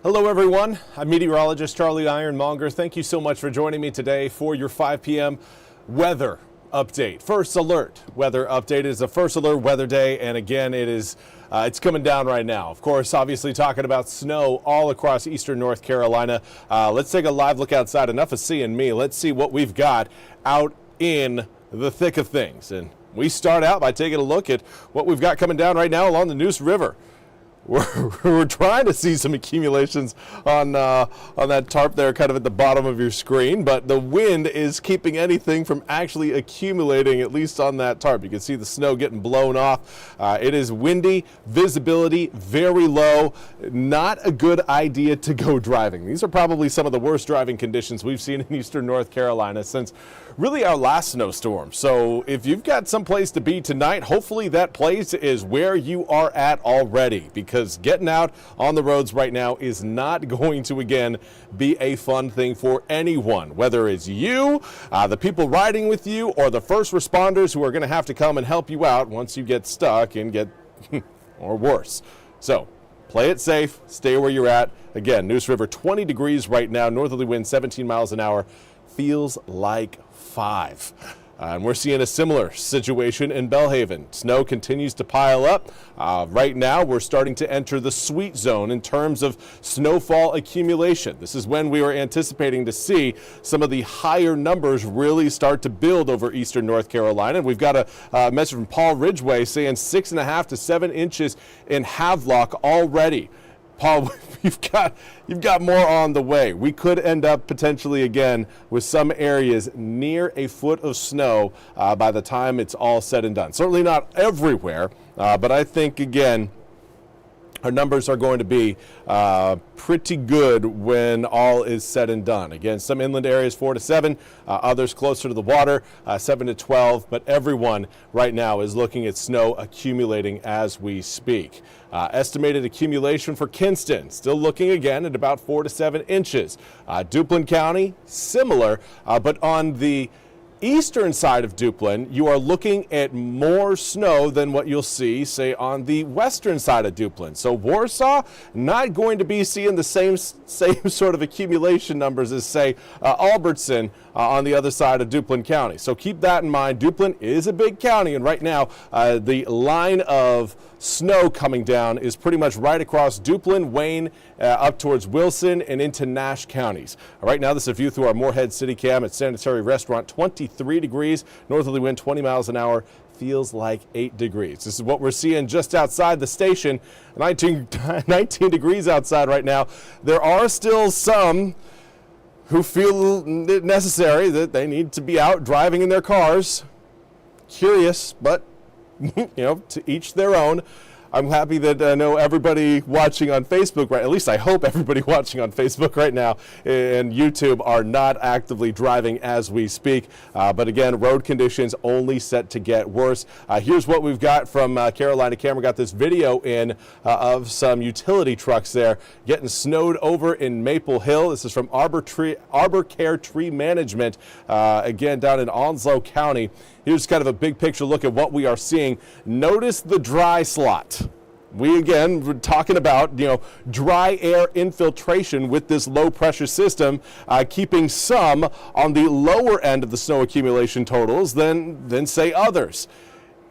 Hello everyone, I'm Meteorologist Charlie Ironmonger. Thank you so much for joining me today for your 5 p.m. weather update. First alert weather update. It is a first alert weather day, and again it's coming down right now. Of course, obviously talking about snow all across eastern North Carolina. Let's take a live look outside. Enough of seeing me. Let's see what we've got out in the thick of things. And we start out by taking a look at what we've got coming down right now along the Neuse River. We're trying to see some accumulations on that tarp there kind of at the bottom of your screen, but the wind is keeping anything from actually accumulating, at least on that tarp. You can see the snow getting blown off. It is windy, visibility very low. Not a good idea to go driving. These are probably some of the worst driving conditions we've seen in eastern North Carolina since really our last snowstorm. So if you've got some place to be tonight, hopefully that place is where you are at already, because getting out on the roads right now is not going to, again, be a fun thing for anyone, whether it's you, the people riding with you, or the first responders who are going to have to come and help you out once you get stuck and get, or worse. So play it safe, stay where you're at. Again, Neuse River 20 degrees right now, northerly wind 17 miles an hour, feels like 5. And we're seeing a similar situation in Belhaven. Snow continues to pile up. Right now, we're starting to enter the sweet zone in terms of snowfall accumulation. This is when we were anticipating to see some of the higher numbers really start to build over eastern North Carolina. We've got a message from Paul Ridgway saying 6.5 to 7 inches in Havelock already. Paul, you've got more on the way. We could end up potentially again with some areas near a foot of snow by the time it's all said and done. Certainly not everywhere, but I think again our numbers are going to be pretty good when all is said and done. Again, some inland areas 4 to 7, others closer to the water 7 to 12, but everyone right now is looking at snow accumulating as we speak. Estimated accumulation for Kinston, still looking again at about 4 to 7 inches. Duplin County, similar, but on the eastern side of Duplin, you are looking at more snow than what you'll see, say, on the western side of Duplin. So Warsaw, not going to be seeing the same sort of accumulation numbers as, say, Albertson on the other side of Duplin County. So keep that in mind. Duplin is a big county, and right now the line of snow coming down is pretty much right across Duplin, Wayne, up towards Wilson and into Nash counties. Right now, this is a view through our Moorhead City Cam at Sanitary Restaurant. 23 degrees, northerly wind 20 miles an hour, feels like 8 degrees. This is what we're seeing just outside the station. 19 degrees outside right now. There are still some who feel it necessary that they need to be out driving in their cars. Curious, but to each their own. I'm happy that I know everybody watching on Facebook, right? At least I hope everybody watching on Facebook right now and YouTube are not actively driving as we speak. But again, road conditions only set to get worse. Here's what we've got from Carolina Camera. Got this video in of some utility trucks there getting snowed over in Maple Hill. This is from Arbor Care Tree Management, again down in Onslow County. Here's kind of a big picture look at what we are seeing. Notice the dry slot. We're talking about, dry air infiltration with this low pressure system, keeping some on the lower end of the snow accumulation totals than say others.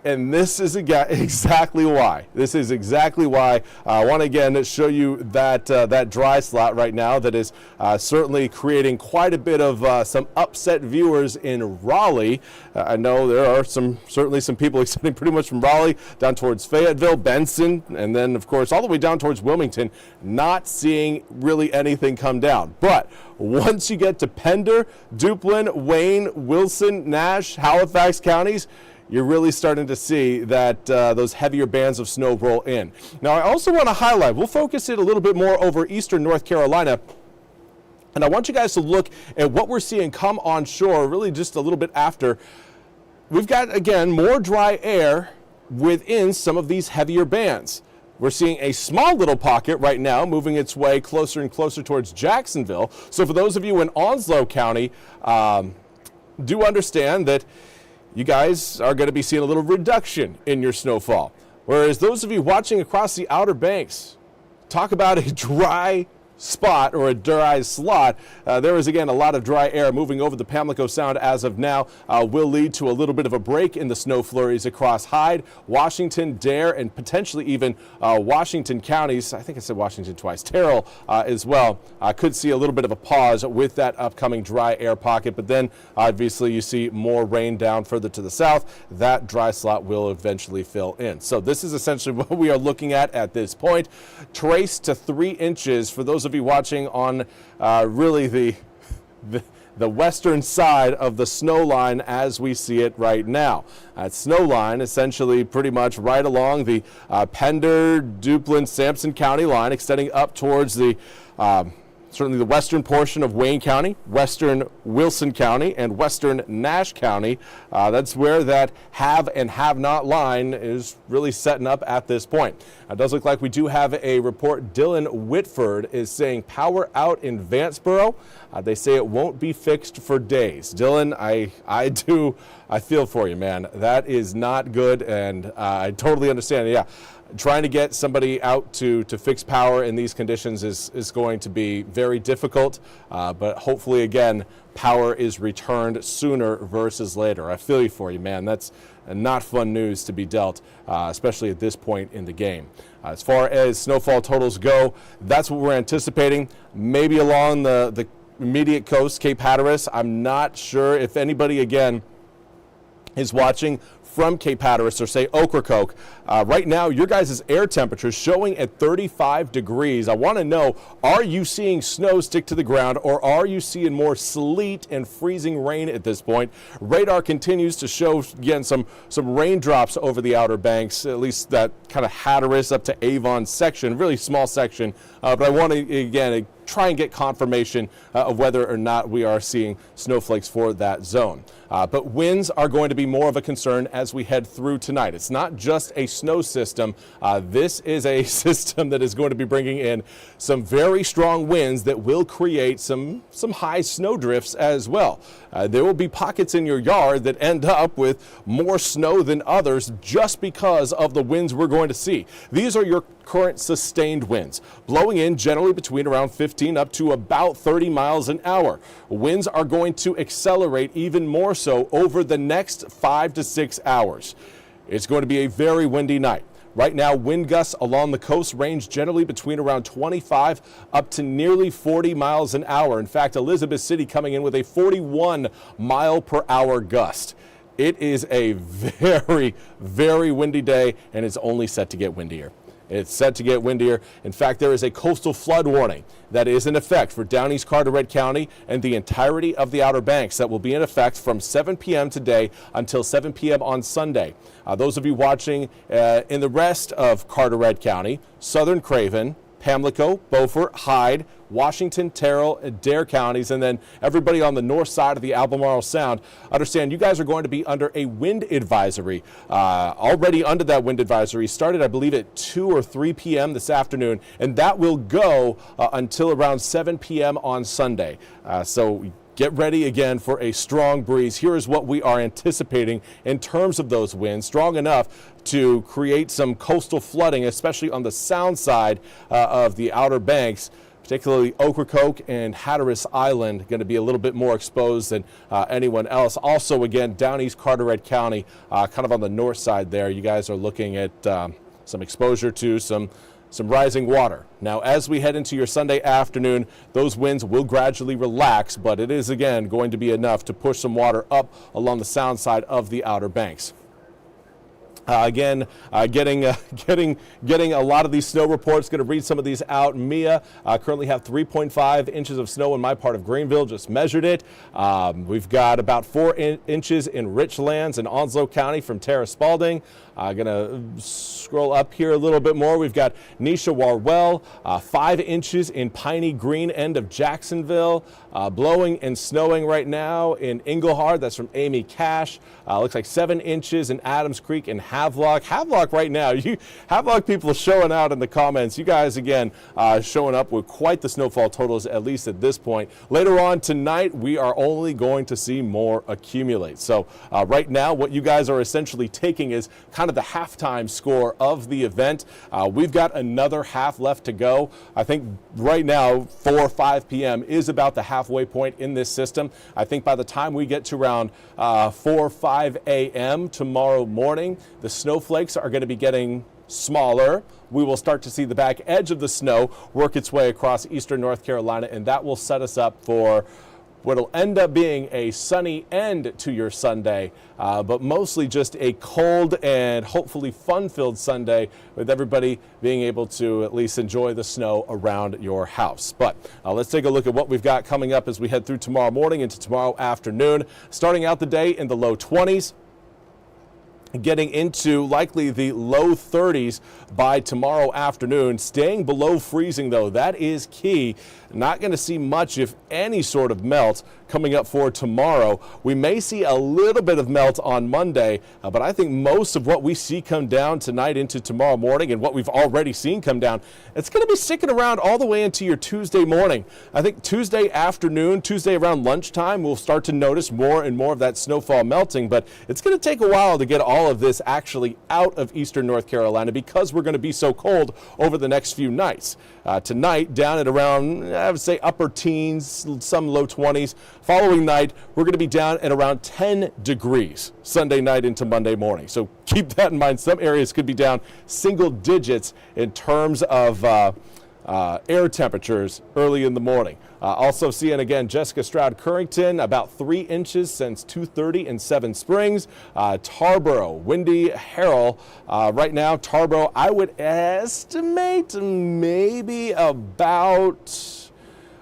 And this is exactly why. This is exactly why I want to again show you that dry slot right now that is certainly creating quite a bit of some upset viewers in Raleigh. I know there are certainly some people extending pretty much from Raleigh down towards Fayetteville, Benson, and then of course all the way down towards Wilmington, not seeing really anything come down. But once you get to Pender, Duplin, Wayne, Wilson, Nash, Halifax counties, you're really starting to see that those heavier bands of snow roll in. Now, I also want to highlight, we'll focus it a little bit more over eastern North Carolina, and I want you guys to look at what we're seeing come on shore really just a little bit after. We've got, again, more dry air within some of these heavier bands. We're seeing a small little pocket right now moving its way closer and closer towards Jacksonville. So for those of you in Onslow County, do understand that you guys are going to be seeing a little reduction in your snowfall. Whereas those of you watching across the Outer Banks, talk about a dry spot or a dry slot. There is again a lot of dry air moving over the Pamlico Sound as of now. Will lead to a little bit of a break in the snow flurries across Hyde, Washington, Dare, and potentially even Washington counties. I think I said Washington twice. Terrell as well. Could see a little bit of a pause with that upcoming dry air pocket, but then obviously you see more rain down further to the south. That dry slot will eventually fill in. So this is essentially what we are looking at this point. Trace to 3 inches for those of you watching on really the western side of the snow line as we see it right now. That snow line essentially pretty much right along the Pender, Duplin, Sampson County line, extending up towards the certainly the western portion of Wayne County, western Wilson County, and western Nash County. That's where that have and have not line is really setting up at this point. It does look like we do have a report. Dylan Whitford is saying power out in Vanceboro. They say it won't be fixed for days. Dylan, I feel for you, man. That is not good, and I totally understand. Yeah. Trying to get somebody out to fix power in these conditions is going to be very difficult, but hopefully, again, power is returned sooner versus later. I feel you for you, man. That's not fun news to be dealt, especially at this point in the game. As far as snowfall totals go, that's what we're anticipating. Maybe along the immediate coast, Cape Hatteras. I'm not sure if anybody, again, is watching from Cape Hatteras or say Ocracoke. Right now, your guys' air temperature is showing at 35 degrees. I want to know, are you seeing snow stick to the ground, or are you seeing more sleet and freezing rain at this point? Radar continues to show, again, some raindrops over the Outer Banks, at least that kind of Hatteras up to Avon section, really small section. But I want to, again, try and get confirmation of whether or not we are seeing snowflakes for that zone. But winds are going to be more of a concern as we head through tonight. It's not just a snow system. This is a system that is going to be bringing in some very strong winds that will create some high snow drifts as well. There will be pockets in your yard that end up with more snow than others just because of the winds we're going to see. These are your current sustained winds, blowing in generally between around 15 up to about 30 miles an hour. Winds are going to accelerate even more so over the next 5 to 6 hours. It's going to be a very windy night. Right now, wind gusts along the coast range generally between around 25 up to nearly 40 miles an hour. In fact, Elizabeth City coming in with a 41 mile per hour gust. It is a very, very windy day, and it's only set to get windier. It's set to get windier. In fact, there is a coastal flood warning that is in effect for Down East Carteret County and the entirety of the Outer Banks that will be in effect from 7 p.m. today until 7 p.m. on Sunday. Those of you watching in the rest of Carteret County, Southern Craven, Pamlico, Beaufort, Hyde, Washington, Terrell, and Dare counties, and then everybody on the north side of the Albemarle Sound, understand you guys are going to be under a wind advisory. Already under that wind advisory, started I believe at 2 or 3 p.m. this afternoon, and that will go until around 7 p.m. on Sunday. So get ready again for a strong breeze. Here is what we are anticipating in terms of those winds, strong enough to create some coastal flooding, especially on the sound side of the Outer Banks, particularly Ocracoke and Hatteras Island, going to be a little bit more exposed than anyone else. Also, again, Down East Carteret County, kind of on the north side there, you guys are looking at some exposure to some rising water. Now, as we head into your Sunday afternoon, those winds will gradually relax, but it is, again, going to be enough to push some water up along the sound side of the Outer Banks. Getting a lot of these snow reports. Going to read some of these out. Mia currently have 3.5 inches of snow in my part of Greenville. Just measured it. We've got about 4 inches in Richlands and Onslow County from Tara Spalding. Going to scroll up here a little bit more. We've got Nisha Warwell, 5 inches in Piney Green end of Jacksonville. Blowing and snowing right now in Englehart. That's from Amy Cash. Looks like 7 inches in Adams Creek and Havelock. Havelock right now, Havelock people showing out in the comments. You guys, again, showing up with quite the snowfall totals, at least at this point. Later on tonight, we are only going to see more accumulate. So right now, what you guys are essentially taking is kind kind of the halftime score of the event. We've got another half left to go. I think right now 4 or 5 p.m. is about the halfway point in this system. I think by the time we get to around 4 or 5 a.m. tomorrow morning, the snowflakes are going to be getting smaller. We will start to see the back edge of the snow work its way across eastern North Carolina, and that will set us up for what'll end up being a sunny end to your Sunday, but mostly just a cold and hopefully fun-filled Sunday with everybody being able to at least enjoy the snow around your house. But let's take a look at what we've got coming up as we head through tomorrow morning into tomorrow afternoon. Starting out the day in the low 20s. Getting into likely the low 30s by tomorrow afternoon, staying below freezing though. That is key. Not going to see much, if any, sort of melt coming up for tomorrow. We may see a little bit of melt on Monday, but I think most of what we see come down tonight into tomorrow morning and what we've already seen come down, it's going to be sticking around all the way into your Tuesday morning. I think Tuesday afternoon, Tuesday around lunchtime, we'll start to notice more and more of that snowfall melting, but it's going to take a while to get all of this actually out of eastern North Carolina because we're going to be so cold over the next few nights. Tonight, down at around, I would say upper teens, some low 20s. Following night, we're going to be down at around 10 degrees Sunday night into Monday morning. So keep that in mind. Some areas could be down single digits in terms of air temperatures early in the morning. Also seeing again Jessica Stroud Currington, about 3 inches since 2:30 in Seven Springs. Tarboro, Windy Harrell. Right now, Tarboro, I would estimate maybe about,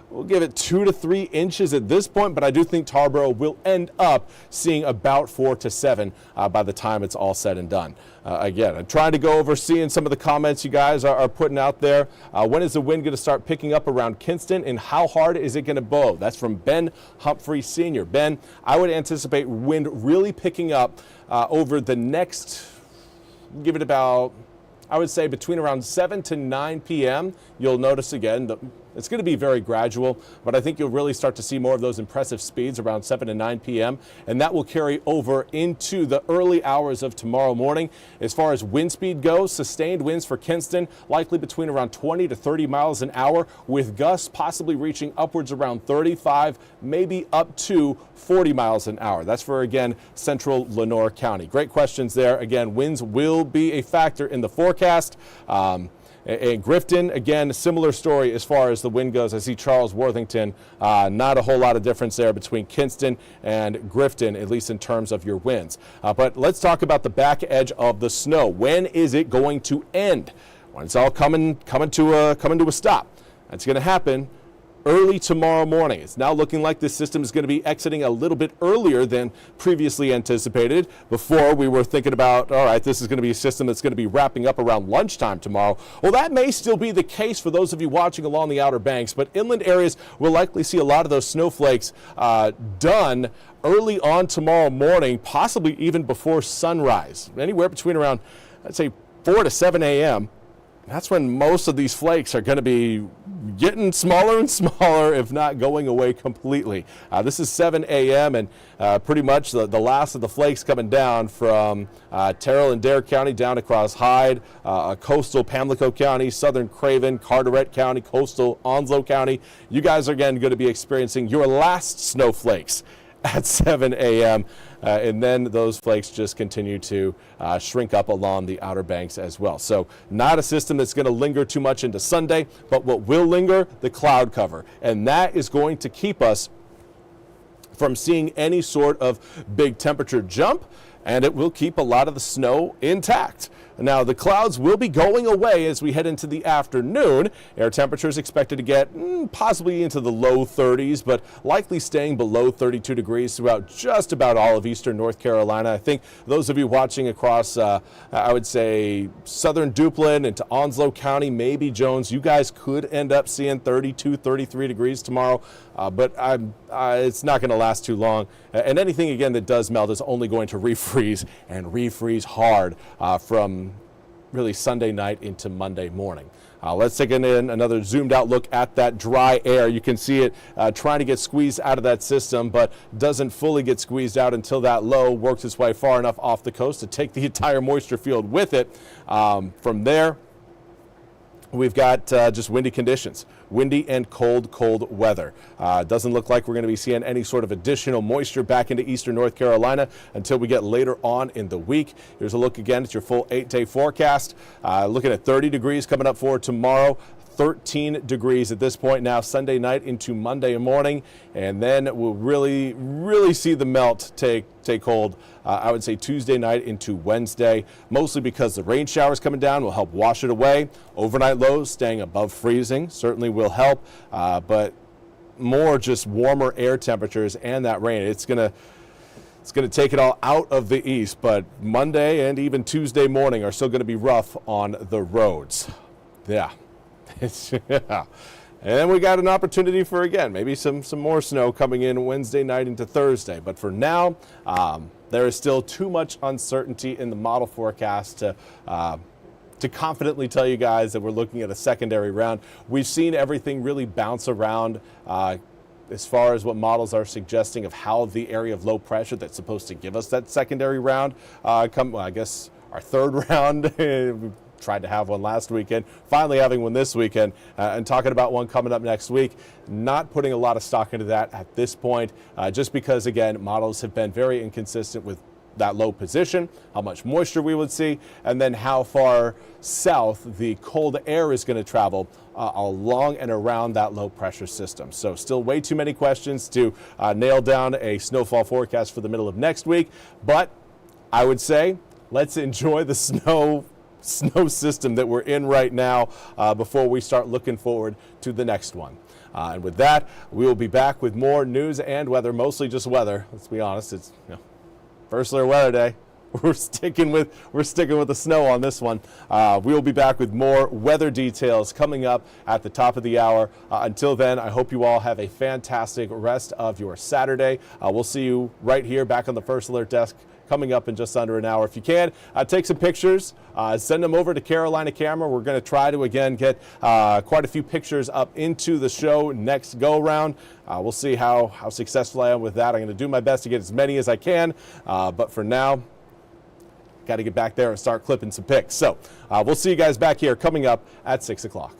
we'll give it 2 to 3 inches at this point, but I do think Tarboro will end up seeing about 4 to 7 by the time it's all said and done. Again, I'm trying to go over seeing some of the comments you guys are putting out there. When is the wind going to start picking up around Kinston, and how hard is it going to blow? That's from Ben Humphrey Sr. Ben, I would anticipate wind really picking up over the next, give it about, I would say between around 7 to 9 p.m. You'll notice again it's going to be very gradual, but I think you'll really start to see more of those impressive speeds around 7 to 9 p.m. and that will carry over into the early hours of tomorrow morning. As far as wind speed goes, sustained winds for Kinston likely between around 20 to 30 miles an hour, with gusts possibly reaching upwards around 35, maybe up to 40 miles an hour. That's for, again, central Lenoir County. Great questions there. Again, winds will be a factor in the forecast. And Grifton, again, similar story as far as the wind goes. I see Charles Worthington, not a whole lot of difference there between Kinston and Grifton, at least in terms of your winds. But let's talk about the back edge of the snow. When is it going to end? When it's all coming to a stop. That's going to happen early tomorrow morning. It's now looking like this system is going to be exiting a little bit earlier than previously anticipated. Before, we were thinking about, all right, this is going to be a system that's going to be wrapping up around lunchtime tomorrow. Well, that may still be the case for those of you watching along the Outer Banks, but inland areas will likely see a lot of those snowflakes done early on tomorrow morning, possibly even before sunrise. Anywhere between around, I'd say, 4 to 7 a.m. That's when most of these flakes are going to be getting smaller and smaller, if not going away completely. This is 7 a.m. and pretty much the last of the flakes coming down from Terrell and Dare County down across Hyde, coastal Pamlico County, southern Craven, Carteret County, coastal Onslow County. You guys are again going to be experiencing your last snowflakes at 7 a.m. And then those flakes just continue to shrink up along the Outer Banks as well. So not a system that's going to linger too much into Sunday, but what will linger, the cloud cover. And that is going to keep us from seeing any sort of big temperature jump, and it will keep a lot of the snow intact. Now, the clouds will be going away as we head into the afternoon. Air temperatures expected to get possibly into the low 30s, but likely staying below 32 degrees throughout just about all of eastern North Carolina. I think those of you watching across, I would say, southern Duplin into Onslow County, maybe Jones, you guys could end up seeing 32, 33 degrees tomorrow, but it's not going to last too long. And anything, again, that does melt is only going to refreeze and refreeze hard from really Sunday night into Monday morning. Let's take in another zoomed out look at that dry air. You can see it trying to get squeezed out of that system, but doesn't fully get squeezed out until that low works its way far enough off the coast to take the entire moisture field with it. From there, we've got just windy conditions, windy and cold weather. Doesn't look like we're going to be seeing any sort of additional moisture back into eastern North Carolina until we get later on in the week. Here's a look again at your full 8-day forecast. Looking at 30 degrees coming up for tomorrow. 13 degrees at this point now, Sunday night into Monday morning, and then we'll really see the melt take hold. I would say Tuesday night into Wednesday, mostly because the rain showers coming down will help wash it away. Overnight lows staying above freezing certainly will help, but more just warmer air temperatures and that rain. It's gonna take it all out of the east, but Monday and even Tuesday morning are still going to be rough on the roads. Yeah. Yeah. And then we got an opportunity for, again, maybe some more snow coming in Wednesday night into Thursday. But for now, there is still too much uncertainty in the model forecast to confidently tell you guys that we're looking at a secondary round. We've seen everything really bounce around as far as what models are suggesting of how the area of low pressure that's supposed to give us that secondary round I guess our third round. We tried to have one last weekend, finally having one this weekend, and talking about one coming up next week. Not putting a lot of stock into that at this point, just because, again, models have been very inconsistent with that low position, how much moisture we would see, and then how far south the cold air is going to travel along and around that low pressure system. So still way too many questions to nail down a snowfall forecast for the middle of next week, but I would say let's enjoy the snow system that we're in right now before we start looking forward to the next one. And with that, we will be back with more news and weather, mostly just weather. Let's be honest, it's first alert weather day. We're sticking with the snow on this one. We will be back with more weather details coming up at the top of the hour. Until then, I hope you all have a fantastic rest of your Saturday. We'll see you right here back on the First Alert desk coming up in just under an hour. If you can, take some pictures, send them over to Carolina Camera. We're going to try to, again, get quite a few pictures up into the show next go-round. We'll see how successful I am with that. I'm going to do my best to get as many as I can, but for now, got to get back there and start clipping some pics. So we'll see you guys back here coming up at 6 o'clock.